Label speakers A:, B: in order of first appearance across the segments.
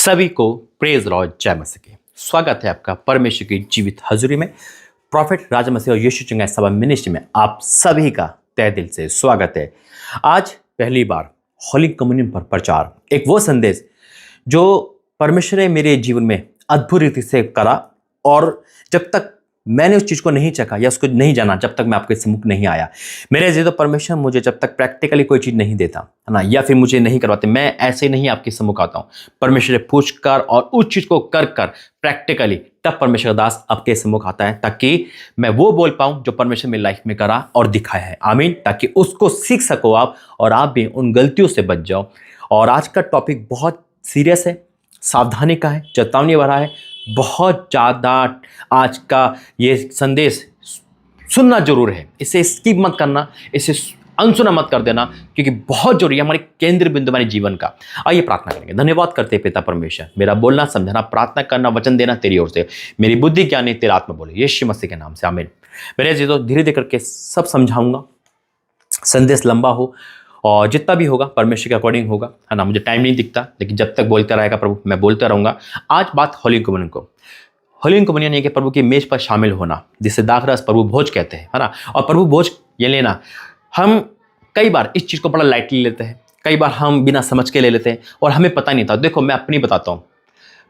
A: सभी को praise Lord जय मसीह की स्वागत है आपका परमेश्वर की जीवित हजूरी में। प्रॉफिट राजा मसीह और यीशु चंगाई सभा मिनिस्ट्री में आप सभी का तहे दिल से स्वागत है। आज पहली बार होली कम्युनियन पर प्रचार, एक वो संदेश जो परमेश्वर ने मेरे जीवन में अद्भुत रीति से करा, और जब तक मैंने उस चीज़ को नहीं चखा या उसको नहीं जाना, जब तक मैं आपके सम्मुख नहीं आया, मेरे जी तो परमेश्वर मुझे जब तक प्रैक्टिकली कोई चीज़ नहीं देता है ना, या फिर मुझे नहीं करवाते, मैं ऐसे नहीं आपके सम्मुख आता हूँ। परमेश्वर से पूछ कर और उस चीज़ को कर कर प्रैक्टिकली, तब परमेश्वर दास आपके सम्मुख आता है, ताकि मैं वो बोल पाऊँ जो परमेश्वर मेरी लाइफ में करा और दिखाया है। आमीन। ताकि उसको सीख सको आप, और आप भी उन गलतियों से बच जाओ। और आज का टॉपिक बहुत सीरियस है, सावधानी का है, चेतावनी भरा है, बहुत ज़्यादा। आज का ये संदेश सुनना जरूर है, इसे स्किप मत करना, इसे अनसुना मत कर देना, क्योंकि बहुत जरूरी है, हमारे केंद्र बिंदु हमारे जीवन का। आइए प्रार्थना करेंगे। धन्यवाद करते हैं पिता परमेश्वर, मेरा बोलना समझाना, प्रार्थना करना, वचन देना तेरी ओर से, मेरी बुद्धि ज्ञान नहीं, तेरा आत्मा बोले, यीशु मसीह के नाम से आमीन। मेरे जी तो धीरे धीरे करके सब समझाऊंगा, संदेश लंबा हो और जितना भी होगा परमेश्वर के अकॉर्डिंग होगा, है ना। मुझे टाइम नहीं दिखता, लेकिन जब तक बोलता रहेगा प्रभु, मैं बोलता रहूँगा। आज बात होली कम्युनियन को। होली कम्युनियन ये कि प्रभु की मेज पर शामिल होना, जिसे दाखरस प्रभु भोज कहते हैं, है ना। और प्रभु भोज ये लेना, हम कई बार इस चीज़ को बड़ा लाइटली लेते हैं, कई बार हम बिना समझ के ले लेते हैं और हमें पता नहीं था। देखो मैं अपनी बताता हूँ,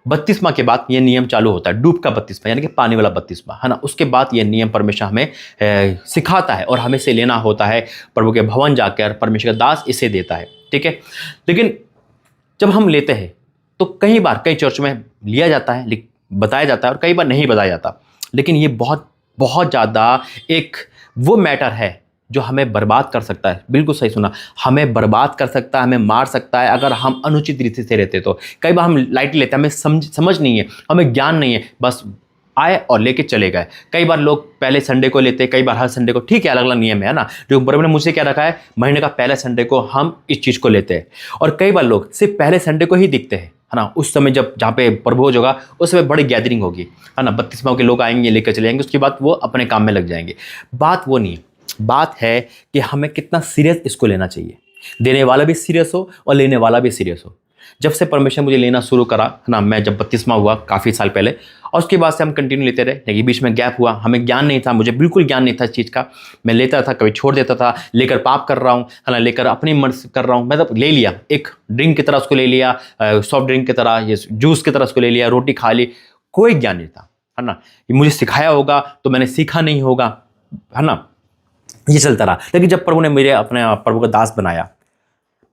A: बत्तीसवां के बाद ये नियम चालू होता है, डूब का बत्तीसवां, यानी कि पानी वाला बत्तीसवां, है ना। उसके बाद ये नियम परमेश्वर हमें सिखाता है और हमें से लेना होता है। प्रभु के भवन जाकर परमेश्वर का दास इसे देता है, ठीक है। लेकिन जब हम लेते हैं तो कई बार कई चर्च में लिया जाता है, बताया जाता है, और कई बार नहीं बताया जाता। लेकिन ये बहुत बहुत ज़्यादा एक वो मैटर है जो हमें बर्बाद कर सकता है। बिल्कुल सही सुना, हमें बर्बाद कर सकता है, हमें मार सकता है अगर हम अनुचित रीति से रहते। तो कई बार हम लाइट लेते हैं, हमें समझ नहीं है, हमें ज्ञान नहीं है, बस आए और लेके चले गए। कई बार लोग पहले संडे को लेते हैं, कई बार हर संडे को, ठीक है, अलग अलग नियम है ना। जो बराबर ने मुझसे क्या रखा है, महीने का पहले संडे को हम इस चीज़ को लेते हैं। और कई बार लोग सिर्फ पहले संडे को ही दिखते हैं, है ना। उस समय जब जहाँ पे प्रभोज होगा उस समय बड़ी गैदरिंग होगी, है ना, बत्तीसवां के लोग आएंगे, लेकर चले जाएंगे, उसके बाद वो अपने काम में लग जाएंगे। बात वो नहीं है, बात है कि हमें कितना सीरियस इसको लेना चाहिए। देने वाला भी सीरियस हो और लेने वाला भी सीरियस हो। जब से परमेश्वर मुझे लेना शुरू करा, है ना, मैं जब 32वां हुआ काफ़ी साल पहले, और उसके बाद से हम कंटिन्यू लेते रहे, लेकिन बीच में गैप हुआ। हमें ज्ञान नहीं था, मुझे बिल्कुल ज्ञान नहीं था इस चीज़ का। मैं लेता था, कभी छोड़ देता था, लेकर पाप कर रहा हूँ, है ना, लेकर अपनी मन कर रहा हूँ। मतलब ले लिया, एक ड्रिंक की तरह उसको ले लिया, सॉफ्ट ड्रिंक की तरह, ये जूस की तरह उसको ले लिया, रोटी खा ली, कोई ज्ञान नहीं था, है ना। मुझे सिखाया होगा तो मैंने सीखा नहीं होगा, है ना, ये चलता रहा। लेकिन जब प्रभु ने मुझे अपने प्रभु का दास बनाया,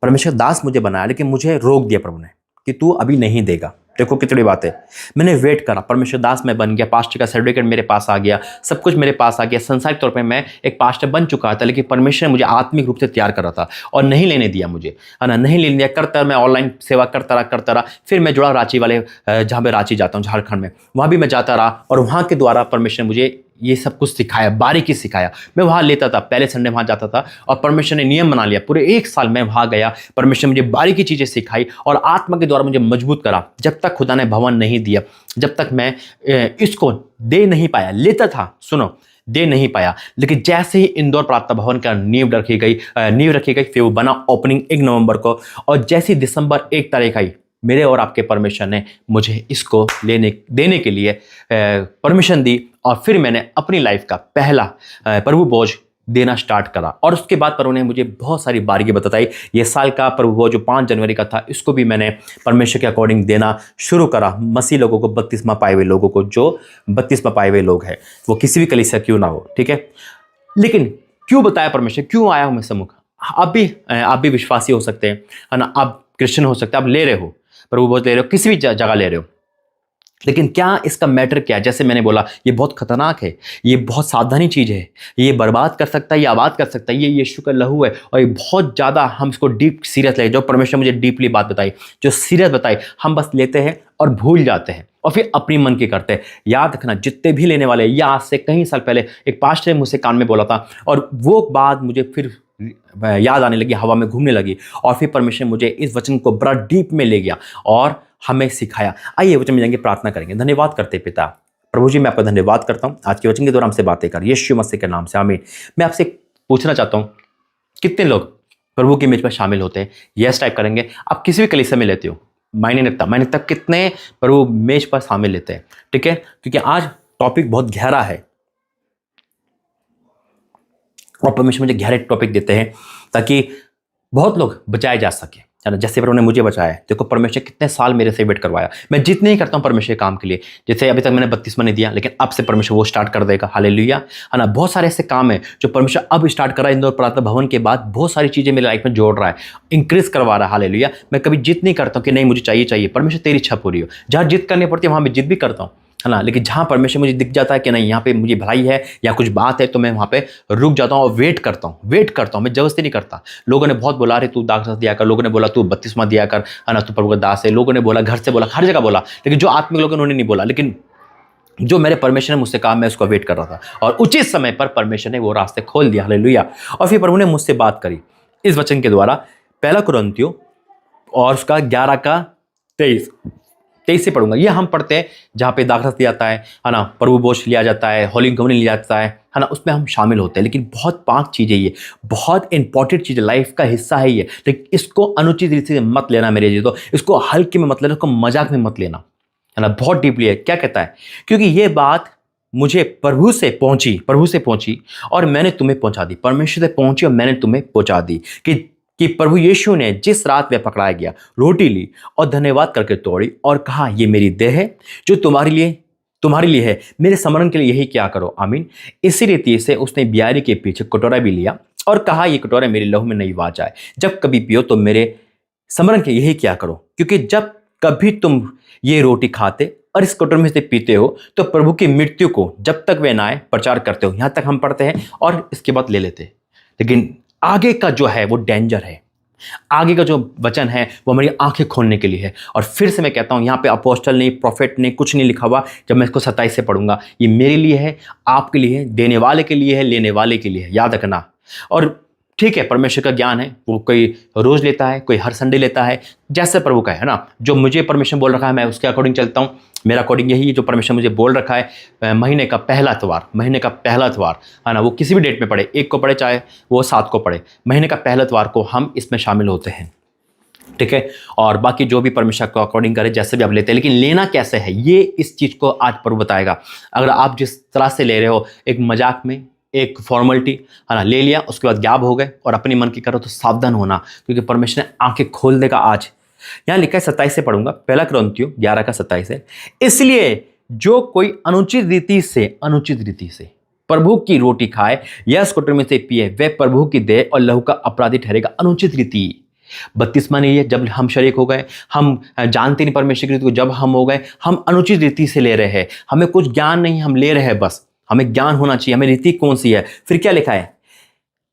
A: परमेश्वर दास मुझे बनाया, लेकिन मुझे रोक दिया प्रभु ने कि तू अभी नहीं देगा। देखो कितनी बात है, मैंने वेट करा, परमेश्वर दास मैं बन गया, पास्टर का सर्टिफिकेट मेरे पास आ गया, सब कुछ मेरे पास आ गया, संसारिक तौर पे मैं एक पास्टर बन चुका था। लेकिन परमेश्वर ने मुझे आत्मिक रूप से तैयार कर रहा था और नहीं लेने दिया मुझे, है ना, नहीं लेने दिया। करता मैं ऑनलाइन सेवा करता रहा। फिर मैं जुड़ा रांची वाले, जहाँ पे रांची जाता हूँ, झारखंड में, वहाँ भी मैं जाता रहा, और वहाँ के द्वारा परमेश्वर ने मुझे ये सब कुछ सिखाया, बारीकी सिखाया। मैं वहाँ लेता था, पहले संडे वहाँ जाता था, और परमेश्वर ने नियम बना लिया। पूरे 1 साल मैं वहाँ गया, परमेश्वर ने मुझे बारीकी चीज़ें सिखाई और आत्मा के द्वारा मुझे मजबूत करा। जब तक खुदा ने भवन नहीं दिया, जब तक मैं इसको दे नहीं पाया, लेता था, सुनो, दे नहीं पाया। लेकिन जैसे ही इंदौर प्रार्थना भवन का नींव रखी गई, फिर वो बना ओपनिंग 1 नवंबर को, और जैसे ही दिसंबर 1 तारीख आई, मेरे और आपके परमेश्वर ने मुझे इसको देने के लिए परमिशन दी, और फिर मैंने अपनी लाइफ का पहला प्रभु भोज देना स्टार्ट करा। और उसके बाद प्रभु ने मुझे बहुत सारी बारीकी बताई। ये साल का प्रभु भोज जो 5 जनवरी का था, इसको भी मैंने परमेश्वर के अकॉर्डिंग देना शुरू करा। मसीह लोगों को, बत्तीसवां पाए हुए लोगों को, जो 32वां पाए हुए लोग हैं, वो किसी भी कलीसिया क्यों ना हो, ठीक है। लेकिन क्यों बताया परमेश्वर, क्यों आया हूँ मैं सम्मुख? आप भी विश्वासी हो सकते हैं, है ना, आप क्रिश्चियन हो सकते हैं, आप ले रहे हो प्रभु भोज, ले रहे हो, किसी भी जगह ले रहे हो। लेकिन क्या इसका मैटर क्या है? जैसे मैंने बोला, ये बहुत खतरनाक है, ये बहुत सावधानी चीज़ है, ये बर्बाद कर सकता है, ये आबाद कर सकता है। ये यीशु का लहू है, और ये बहुत ज़्यादा हम इसको डीप सीरियस ले, जो परमेश्वर मुझे डीपली बात बताई, जो सीरियस बताई, हम बस लेते हैं और भूल जाते हैं, और फिर अपनी मन की करते हैं। याद रखना, जितने भी लेने वाले, या आज से कई साल पहले एक पास्टर ने मुझसे कान में बोला था, और वो बात मुझे फिर याद आने लगी, हवा में घूमने लगी, और फिर परमेश्वर मुझे इस वचन को बड़ा डीप में ले गया और हमें सिखाया। आइए वचन में जाएंगे, प्रार्थना करेंगे। धन्यवाद करते पिता प्रभु जी, मैं आपका धन्यवाद करता हूँ आज के वचन के द्वारा हमसे बातें कर, यीशु मसीह के नाम से आमीन। मैं आपसे पूछना चाहता हूँ, कितने लोग प्रभु की मेज पर शामिल होते हैं? यस टाइप करेंगे। आप किसी भी कलीसिया में लेते हो, मायने नहीं रखता, मायने तक कितने प्रभु मेज पर शामिल लेते हैं। ठीक है, क्योंकि आज टॉपिक बहुत गहरा है और परमेश्वर मुझे गहरे टॉपिक देते हैं ताकि बहुत लोग बचाए जा सके, है ना। जैसे उन्होंने मुझे बचाया, देखो परमेश्वर कितने साल मेरे से वेट करवाया। मैं जितने ही करता हूँ परमेश्वर के काम के लिए, जैसे अभी तक मैंने बपतिस्मा नहीं दिया, लेकिन अब से परमेश्वर वो स्टार्ट कर देगा, हालेलुया, है ना। बहुत सारे ऐसे काम है जो परमेश्वर अब स्टार्ट कर रहा है। इंदौर प्रार्थना भवन के बाद बहुत सारी चीजें मेरी लाइफ में जोड़ रहा है, इंक्रीज करवा रहा है, हालेलुया। मैं कभी जिद नहीं करता हूँ कि नहीं मुझे चाहिए, परमेश्वर तेरी इच्छा पूरी हो। जहाँ जिद करनी पड़ती है वहाँ मैं जिद भी करता हूँ, है ना। लेकिन जहाँ परमेश्वर मुझे दिख जाता है कि नहीं यहाँ पे मुझे भलाई है या कुछ बात है, तो मैं वहाँ पे रुक जाता हूँ और वेट करता हूँ। मैं जबरदस्ती नहीं करता। लोगों ने बहुत बोला अरे तू दास दिया कर, लोगों ने बोला तू बपतिस्मा दिया कर, है ना, तू प्रभु का दास है, लोगों ने बोला, घर से बोला, हर जगह बोला, लेकिन जो आत्मिक लोग उन्होंने नहीं बोला। लेकिन जो मेरे परमेश्वर ने मुझसे कहा मैं उसको वेट कर रहा था और उचित समय पर परमेश्वर ने वो रास्ते खोल दिया, हालेलुया। और फिर प्रभु ने मुझसे बात करी इस वचन के द्वारा, 1 कुरिन्थियों और उसका 11 का 23 से पढ़ूंगा। ये हम पढ़ते हैं जहाँ पे दाखरस दिया जाता है ना, प्रभु बोझ लिया जाता है, होली कम्युनियन लिया जाता है ना, उसमें हम शामिल होते हैं। लेकिन बहुत 5 चीज़ें, ये बहुत इंपॉर्टेंट चीज़, लाइफ का हिस्सा है ये। लेकिन इसको अनुचित रीति से मत लेना मेरे जी, तो इसको हल्के में मत लेना, इसको मजाक में मत लेना, है ना। बहुत डीपली है। क्या कहता है, क्योंकि ये बात मुझे प्रभु से पहुंची और मैंने तुम्हें पहुंचा दी। परमेश्वर से पहुंची और मैंने तुम्हें पहुंचा दी कि प्रभु यीशु ने जिस रात वह पकड़ाया गया रोटी ली और धन्यवाद करके तोड़ी और कहा ये मेरी देह है जो तुम्हारे लिए है, मेरे स्मरण के लिए यही क्या करो, आमीन। इसी रीति से उसने बियारी के पीछे कटोरा भी लिया और कहा ये कटोरा मेरे लहू में नई वाचा है, जब कभी पियो तो मेरे स्मरण के यही क्या करो। क्योंकि जब कभी तुम ये रोटी खाते और इस कटोरे में से पीते हो तो प्रभु की मृत्यु को जब तक वह ना आए प्रचार करते हो। यहां तक हम पढ़ते हैं और इसके बाद ले लेते हैं। लेकिन आगे का जो है वो डेंजर है, आगे का जो वचन है वो हमारी आंखें खोलने के लिए है। और फिर से मैं कहता हूं यहाँ पे अपोस्टल नहीं, प्रॉफिट नहीं, कुछ नहीं लिखा हुआ। जब मैं इसको 27 से पढ़ूंगा, ये मेरे लिए है, आपके लिए है, देने वाले के लिए है, लेने वाले के लिए है, याद रखना। और ठीक है, परमेश्वर का ज्ञान है, वो कोई रोज लेता है, कोई हर संडे लेता है, जैसे प्रभु का है ना। जो मुझे परमेश्वर बोल रखा है मैं उसके अकॉर्डिंग चलता हूँ। मेरा अकॉर्डिंग यही है जो परमेश्वर मुझे बोल रखा है। महीने का पहला इतवार, है ना, वो किसी भी डेट में पड़े, 1 को पड़े चाहे वो 7 को पड़े, महीने का पहला इतवार को हम इसमें शामिल होते हैं, ठीक है। और बाकी जो भी परमेश्वर को अकॉर्डिंग करे जैसे भी आप लेते हैं, लेकिन लेना कैसे है ये इस चीज़ को आज प्रभु बताएगा। अगर आप जिस तरह से ले रहे हो, एक मजाक में, एक फॉर्मेलिटी, है ना, ले लिया उसके बाद गायब हो गए और अपने मन की करो, तो सावधान होना, क्योंकि परमेश्वर ने आंखें खोल देगा आज। यहां लिखा है 27 से पढ़ूंगा, 1 कुरिन्थियों 11 का 27 है। इसलिए जो कोई अनुचित रीति से प्रभु की रोटी खाए या इस कटोरे में से पिए, वह प्रभु की देह और लहू का अपराधी ठहरेगा। अनुचित रीति, बपतिस्मा नहीं है, जब हम शरीक हो गए, हम जानते नहीं परमेश्वर की रीति को, जब हम हो गए, हम अनुचित रीति से ले रहे हैं। हमें कुछ ज्ञान नहीं, हम ले रहे हैं, बस हमें ज्ञान होना चाहिए, हमें रीति कौन सी है। फिर क्या लिखा है,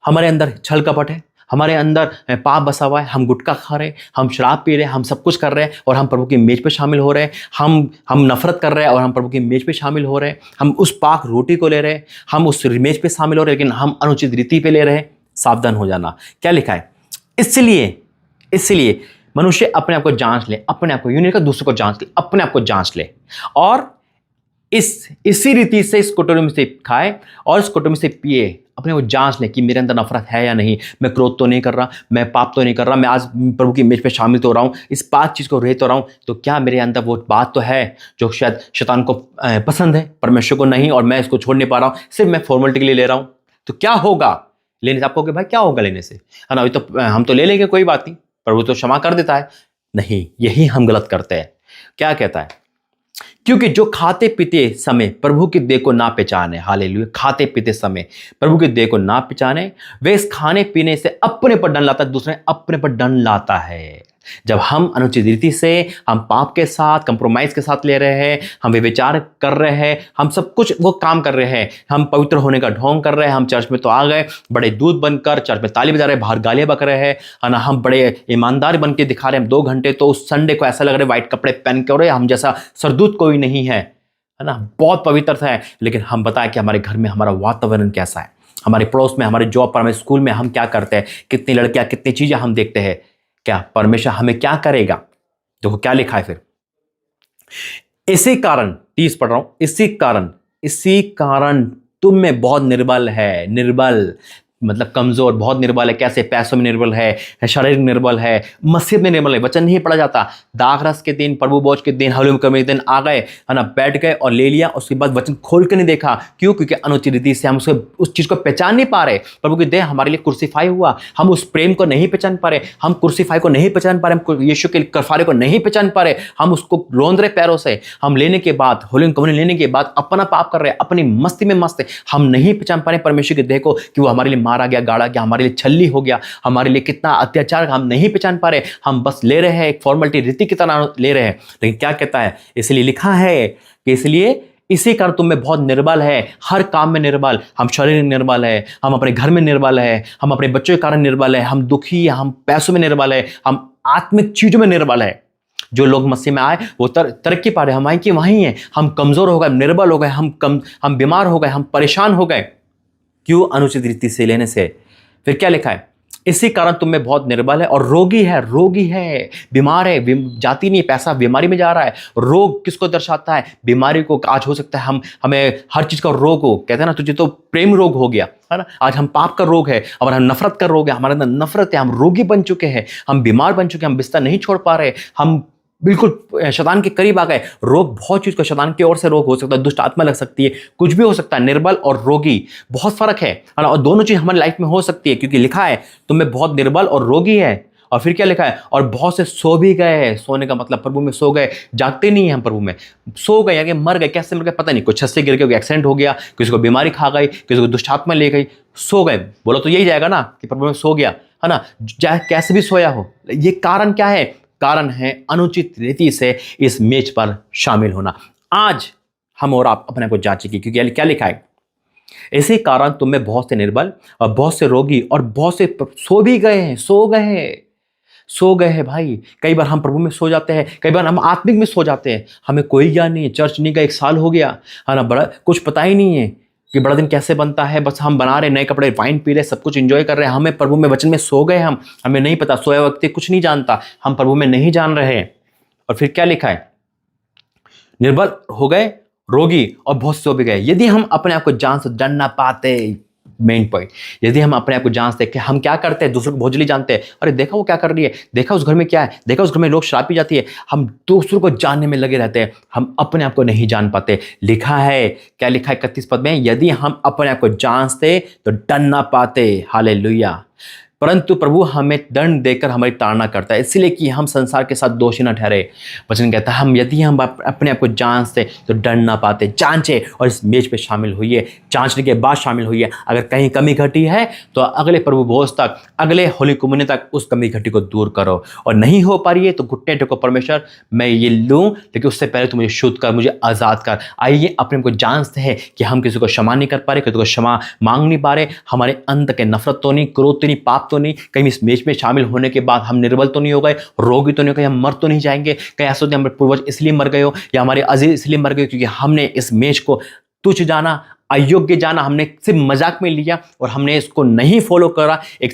A: हमारे अंदर छल कपट है, हमारे अंदर पाप बसा हुआ है, हम गुटखा खा रहे हैं, हम शराब पी रहे हैं, हम सब कुछ कर रहे हैं और हम प्रभु की मेज पे शामिल हो रहे हैं। हम नफरत कर रहे हैं और हम प्रभु की मेज पे शामिल हो रहे हैं। हम उस पाक रोटी को ले रहे हैं, हम उस मेज पे शामिल हो रहे हैं, लेकिन हम अनुचित रीति पे ले रहे हैं। सावधान हो जाना। क्या लिखा है, इसलिए मनुष्य अपने आप को जांच ले, अपने आप को, यूं नहीं का दूसरों को जांच ले, अपने आप को जांच ले और इसी रीति से इस कटोरे में से खाए और इस कटोरे में से पिए। अपने को जांच ले कि मेरे अंदर नफरत है या नहीं, मैं क्रोध तो नहीं कर रहा, मैं पाप तो नहीं कर रहा, मैं आज प्रभु की मेज पे शामिल तो हो रहा हूँ, इस पाक चीज को रह तो रहा हूँ, तो क्या मेरे अंदर वो बात तो है जो शायद शैतान को पसंद है, परमेश्वर को नहीं, और मैं इसको छोड़ नहीं पा रहा हूँ, सिर्फ मैं फॉर्मेलिटी के लिए ले रहा हूँ। तो क्या होगा लेने से? आपको भाई क्या होगा लेने से, है ना, तो हम तो ले लेंगे, कोई बात नहीं, प्रभु तो क्षमा कर देता है। नहीं, यही हम गलत करते हैं। क्या कहता है, क्योंकि जो खाते पीते समय प्रभु की देह को ना पहचाने, हालेलुया, खाते पीते समय प्रभु की देह को ना पहचाने, वे इस खाने पीने से अपने पर दंड लाता है, दूसरे अपने पर दंड लाता है। जब हम अनुचित रीति से, हम पाप के साथ, कंप्रोमाइज के साथ ले रहे हैं, हम विचार कर रहे हैं, हम सब कुछ वो काम कर रहे हैं, हम पवित्र होने का ढोंग कर रहे हैं, हम चर्च में तो आ गए बड़े दूध बनकर, चर्च में ताली बजा रहे हैं, बाहर गालियां बक रहे हैं, है ना, हम बड़े ईमानदार बन के दिखा रहे हैं 2 घंटे, तो उस संडे को ऐसा लग रहा है व्हाइट कपड़े पहन के, और हम जैसा सरदूत कोई नहीं है, है ना, बहुत पवित्रता है। लेकिन हम बताएं कि हमारे घर में हमारा वातावरण कैसा है, हमारे पड़ोस में, हमारे जॉब पर, हमारे स्कूल में हम क्या करते हैं, कितनी लड़कियां, कितनी चीजें हम देखते हैं, क्या परमेश्वर हमें क्या करेगा? देखो क्या लिखा है फिर, इसी कारण 30 पढ़ रहा हूं, इसी कारण तुम में बहुत निर्बल है, निर्बल मतलब कमजोर, बहुत निर्बल है। कैसे? पैसों में निर्बल है, शारीरिक निर्बल है, मस्जिद में निर्बल है, वचन नहीं पढ़ा जाता। दाग रस के दिन, प्रभु भोज के दिन, हलूम के दिन आ गए, है ना, बैठ गए और ले लिया, उसके बाद वचन खोल के नहीं देखा। क्यों? क्योंकि अनुचित रीति से हम उस चीज को पहचान नहीं पा रहे। प्रभु की देह हमारे लिए क्रूसीफाई हुआ, हम उस प्रेम को नहीं पहचान पा रहे, हम क्रूसीफाई को नहीं पहचान पा रहे, हम यीशु के कफारे को नहीं पहचान पा रहे, हम उसको रोंद रहे पैरों से। हम लेने के बाद, होली कम्युनियन लेने के बाद अपना पाप कर रहे, अपनी मस्ती में मस्त है। हम नहीं पहचान पा रहे परमेश्वर की देह को कि वो हमारे लिए मारा गया, गाड़ा गया, हमारे लिए छल्ली हो गया, हमारे लिए कितना अत्याचार, हम नहीं पहचान पा रहे। हम बस ले रहे हैं, एक फॉर्मेलिटी, रीति की तरह ले रहे हैं। लेकिन क्या कहता है? इसलिए लिखा है कि इसलिए इसी कारण तुम में बहुत निर्बल है, हर काम में निर्बल। हम शरीर में निर्बल है, हम अपने घर में निर्बल है, हम अपने बच्चों के कारण निर्बल है, हम दुखी, हम पैसों में निर्बल है, हम आत्मिक चीजों में निर्बल है। जो लोग मसीह में आए वो तरक्की पा रहे, हम आए कि वहीं है। हम कमजोर हो गए, निर्बल हो गए, हम बीमार हो गए, हम परेशान हो गए। क्यों? अनुचित रीति से लेने से। फिर क्या लिखा है? इसी कारण तुम में बहुत निर्बल है और रोगी है, बीमार है, जाती नहीं, पैसा बीमारी में जा रहा है। रोग किसको दर्शाता है? बीमारी को। आज हो सकता है हमें हर चीज का रोग हो, कहते हैं ना, तुझे तो प्रेम रोग हो गया, है ना। आज हम पाप का रोग है और हम नफरत का रोग है, हमारे अंदर नफरत है, हम रोगी बन चुके हैं, हम बीमार बन चुके हैं, हम बिस्तर नहीं छोड़ पा रहे, हम बिल्कुल शैतान के करीब आ गए। रोग बहुत चीज का, शैतान की ओर से रोग हो सकता है, दुष्ट आत्मा लग सकती है, कुछ भी हो सकता है। निर्बल और रोगी बहुत फर्क है, और दोनों चीज हमारी लाइफ में हो सकती है, क्योंकि लिखा है तुम्हें बहुत निर्बल और रोगी है। और फिर क्या लिखा है? और बहुत से सो भी गए हैं। सोने का मतलब प्रभु में सो गए, जागते नहीं है हम प्रभु में, सो गए, यानी मर गए। कैसे मर गए पता नहीं, कुछ छत से गिर गए, एक्सीडेंट हो गया, किसी को बीमारी खा गई, किसी को दुष्ट आत्मा ले गई, सो गए। बोलो तो यही जाएगा ना कि प्रभु में सो गया, है ना, चाहे कैसे भी सोया हो। ये कारण क्या है? कारण है अनुचित रीति से इस मेज पर शामिल होना। आज हम और आप अपने को जांचेंगे, क्योंकि क्या लिखा है? इसी कारण तुम में बहुत से निर्बल और बहुत से रोगी और बहुत से सो भी गए हैं, सो गए हैं भाई। कई बार हम प्रभु में सो जाते हैं, कई बार हम आत्मिक में सो जाते हैं, हमें कोई ज्ञान नहीं है, चर्च नहीं गए 1 साल हो गया, है ना, बड़ा कुछ पता ही नहीं है कि बड़ा दिन कैसे बनता है। बस हम बना रहे, नए कपड़े, वाइन पी रहे, सब कुछ एंजॉय कर रहे हैं, हमें प्रभु में वचन में सो गए। हमें नहीं पता, सोया व्यक्ति कुछ नहीं जानता, हम प्रभु में नहीं जान रहे हैं। और फिर क्या लिखा है? निर्बल हो गए, रोगी और बहुत सो भी गए। यदि हम अपने आप को जान से डर ना पाते, मेन पॉइंट, यदि हम अपने आप को जानते कि हम क्या करते हैं, दूसरों को भोजली जानते हैं, अरे देखा वो क्या कर रही है, देखा उस घर में क्या है, देखा उस घर में लोग शराब पी जाती है, हम दूसरों को जानने में लगे रहते हैं, हम अपने आप को नहीं जान पाते। लिखा है, क्या लिखा है 31 पद में? यदि हम अपने आप को जानते तो डर ना पाते। हालेलुया। परंतु प्रभु हमें दंड देकर हमारी ताड़ना करता है, इसलिए कि हम संसार के साथ दोषी न ठहरे। वचन कहता है यदि हम अपने आप को जांचते तो डर ना पाते। जांचे और इस मेज पे शामिल होइए, जांचने के बाद शामिल होइए। अगर कहीं कमी घटी है तो अगले प्रभु भोज तक, अगले होली कम्युनियन तक उस कमी घटी को दूर करो। और नहीं हो पा रही है तो घुटने टेको, परमेश्वर मैं ये लूँ, लेकिन उससे पहले तो मुझे शुद्ध कर, मुझे आज़ाद कर। आइए अपने को जांचते हैं कि हम किसी को क्षमा नहीं कर पा रहे, किसी को क्षमा मांग नहीं पा रहे, हमारे अंत के नफरत तो नहीं, क्रोध तो नहीं, पाप तो नहीं, कहीं इस मेज में शामिल होने के बाद हम निर्बल तो नहीं हो गए, रोगी तो नहीं हो गए, हम मर तो नहीं जाएंगे। कहीं ऐसा होता है हमारे पूर्वज इसलिए मर गए हो या हमारे अजीज इसलिए मर गए क्योंकि हमने इस मेज को तुच्छ जाना, अयोग्य जाना, हमने सिर्फ मजाक में लिया और हमने इसको नहीं फॉलो करा, एक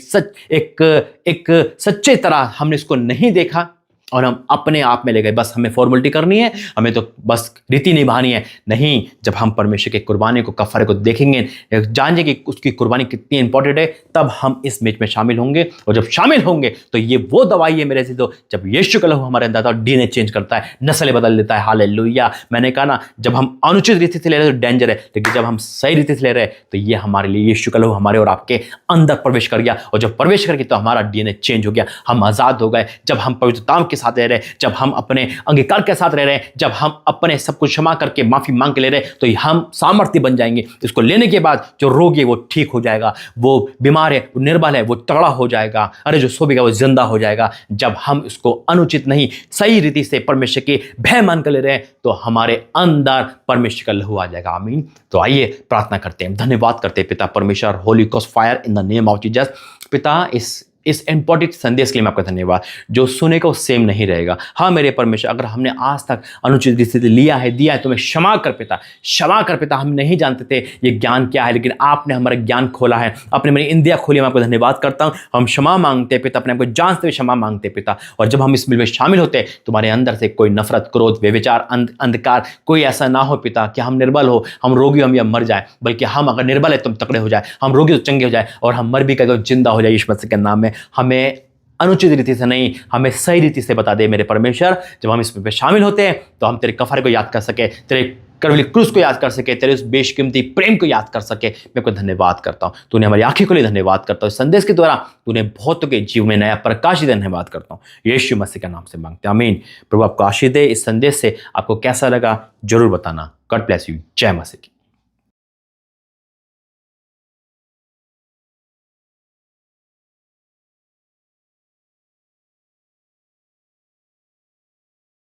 A: सच्चे तरह हमने इसको नहीं देखा और हम अपने आप में ले गए। बस हमें फॉर्मेलिटी करनी है, हमें तो बस रीति निभानी है। नहीं, जब हम परमेश्वर के कुर्बानी को, कफारे को देखेंगे, जानेंगे कि उसकी कुर्बानी कितनी इंपॉर्टेंट है, तब हम इस मेज में शामिल होंगे। और जब शामिल होंगे तो ये वो दवाई है मेरे से, तो जब यीशु का लहू हमारे अंदर आता है, डीएनए चेंज करता है, नस्लें बदल देता है। हालेलुया। मैंने कहा ना, जब हम अनुचित रीति से ले रहे हैं तो डेंजर है, लेकिन जब हम सही रीति से ले रहे हैं तो ये हमारे लिए यीशु का लहू हमारे और आपके अंदर प्रवेश कर गया। और जब प्रवेश कर गया तो हमारा डीएनए चेंज हो गया, हम आजाद हो गए। जब हम पवित्रता के साथ रह रहे, जब हम अपने अंगीकार के साथ रह रहे हैं, जब हम अपने सब कुछ क्षमा करके माफी मांग के ले रहे हैं, तो हम सामर्थ्य बन जाएंगे। इसको लेने के बाद जो रोगी है वो ठीक हो जाएगा, वो बीमार है, वो निर्बल है, वो तगड़ा हो जाएगा, अरे जो सोएगा वो जिंदा हो जाएगा। जब हम इसको अनुचित नहीं, सही रीति से परमेश्वर के भय मान कर ले रहे हैं तो हमारे अंदर परमेश्वर का लहू आ जाएगा। आमीन। तो आइए प्रार्थना करते हैं, धन्यवाद करते हैं पिता परमेश्वर, Holi ghost fire in the name of Jesus. पिता, इस इस इंपॉर्टेंट संदेश के लिए मैं आपका धन्यवाद। जो सुनेगा वो सेम नहीं रहेगा। हाँ मेरे परमेश्वर, अगर हमने आज तक अनुचित स्थिति लिया है, दिया है, तो मैं क्षमा कर पिता, क्षमा कर पिता। हम नहीं जानते थे ये ज्ञान क्या है, लेकिन आपने हमारा ज्ञान खोला है, आपने मेरी इंद्रियां खोली। मैं आपको धन्यवाद करता हूँ। हम क्षमा मांगते हैं पिता, अपने आपको जानते हुए क्षमा मांगते हैं पिता। और जब हम इस मिल में शामिल होते हैं, तुम्हारे अंदर से कोई नफरत, क्रोध, व्यभिचार, अंधकार कोई ऐसा ना हो पिता कि हम निर्बल हो, हम रोगी हम या मर जाए, बल्कि हम अगर निर्बल है तुम तकड़े हो जाए, हम रोगी तो चंगे हो जाए, और हम मर भी गए तो जिंदा हो जाए यीशु मसीह के नाम में। हमें अनुचित रीति से नहीं, हमें सही रीति से बता दे मेरे परमेश्वर। जब हम इसमें शामिल होते हैं तो हम तेरे कफारे को याद कर सके, तेरे करवली क्रूस को याद कर सके, तेरे उस बेशकीमती प्रेम को याद कर सके। मैं को धन्यवाद करता हूँ। तूने हमारी आंखें को लिए धन्यवाद करता हूँ। इस संदेश के द्वारा तूने बहुतों के जीव में नया प्रकाश दिया, धन्यवाद करता हूँ। यीशु मसीह के नाम से मांगते हैं, आमीन। प्रभु आपको आशीष दे। इस संदेश से आपको कैसा लगा जरूर बताना। God bless you. जय मसीह की।